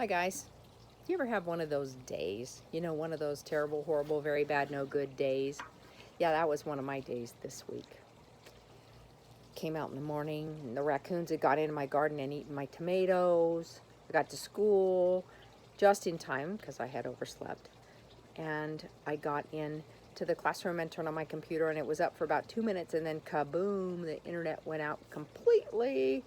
Hi guys. Do you ever have one of those days? You know, one of those terrible, horrible, very bad, no good days? Yeah, that was one of my days this week. Came out in the morning, and the raccoons had got into my garden and eaten my tomatoes. I got to school just in time because I had overslept. And I got in to the classroom and turned on my computer, and it was up for about 2 minutes, and then kaboom, the internet went out completely.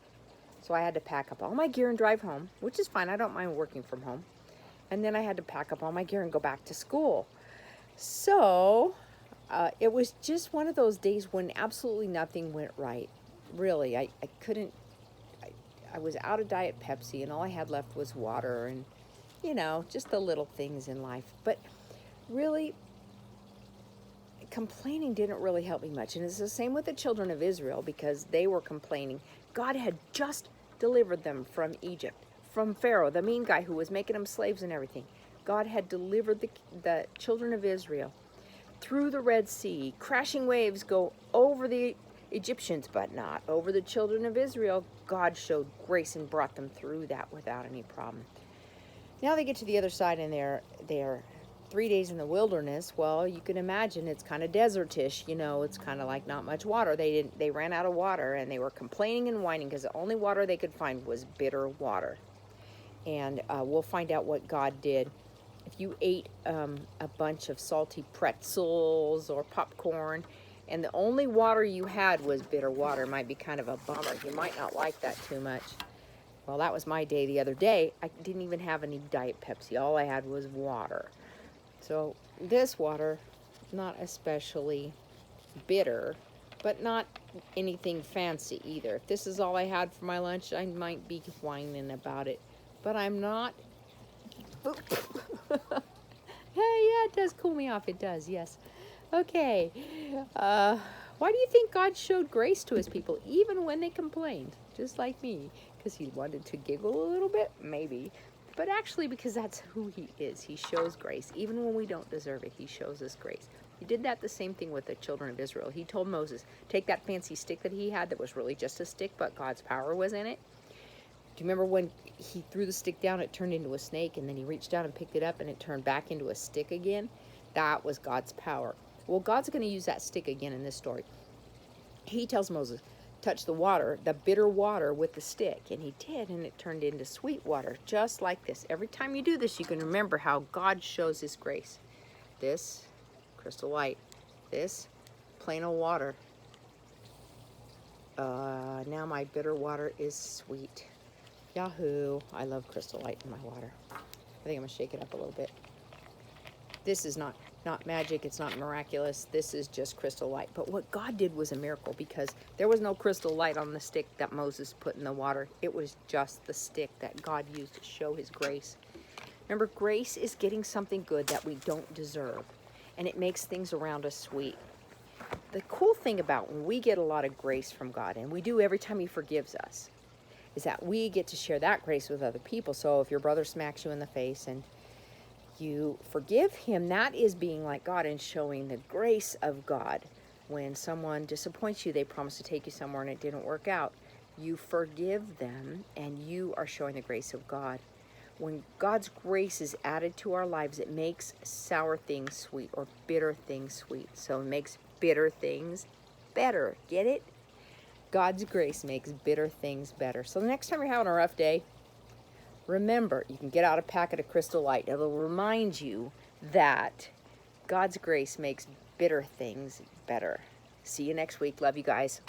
So I had to pack up all my gear and drive home, which is fine. I don't mind working from home. And then I had to pack up all my gear and go back to school. So it was just one of those days when absolutely nothing went right. Really, I couldn't, I was out of Diet Pepsi and all I had left was water and, you know, just the little things in life. But really, complaining didn't really help me much. And it's the same with the children of Israel because they were complaining. God had just delivered them from Egypt, from Pharaoh, the mean guy who was making them slaves and everything. God had delivered the children of Israel through the Red Sea. Crashing waves go over the Egyptians, but not over the children of Israel. God showed grace and brought them through that without any problem. Now they get to the other side and they're 3 days in the wilderness. Well, you can imagine it's kind of desertish, you know, it's kind of like not much water. They ran out of water and they were complaining and whining because the only water they could find was bitter water. And we'll find out what God did. If you ate a bunch of salty pretzels or popcorn and the only water you had was bitter water, it might be kind of a bummer. You might not like that too much. Well, that was my day the other day. I didn't even have any Diet Pepsi. All I had was water. So this water, not especially bitter, but not anything fancy either. If this is all I had for my lunch, I might be whining about it. But I'm not. Hey, yeah, it does cool me off. It does, yes. Okay. Why do you think God showed grace to his people even when they complained? Just like me. Because he wanted to giggle a little bit? Maybe. But actually because that's who he is. He shows grace. Even when we don't deserve it, he shows us grace. He did that the same thing with the children of Israel. He told Moses, take that fancy stick that he had that was really just a stick, but God's power was in it. Do you remember when he threw the stick down, it turned into a snake, and then he reached down and picked it up, and it turned back into a stick again? That was God's power. Well, God's going to use that stick again in this story. He tells Moses, touch the water, the bitter water with the stick. And he did, and it turned into sweet water, just like this. Every time you do this, you can remember how God shows his grace. This, crystal light. This, plain old water. Now my bitter water is sweet. Yahoo! I love crystal light in my water. I think I'm going to shake it up a little bit. This is not magic. It's not miraculous. This is just crystal light. But what God did was a miracle because there was no crystal light on the stick that Moses put in the water. It was just the stick that God used to show his grace. Remember, grace is getting something good that we don't deserve. And it makes things around us sweet. The cool thing about when we get a lot of grace from God, and we do every time he forgives us, is that we get to share that grace with other people. So if your brother smacks you in the face and you forgive him, that is being like God and showing the grace of God. When someone disappoints you, they promise to take you somewhere and it didn't work out, you forgive them and you are showing the grace of God. When God's grace is added to our lives, it makes sour things sweet or bitter things sweet. So it makes bitter things better. Get it? God's grace makes bitter things better. So the next time you're having a rough day, remember, you can get out a packet of crystal light. It'll remind you that God's grace makes bitter things better. See you next week. Love you guys.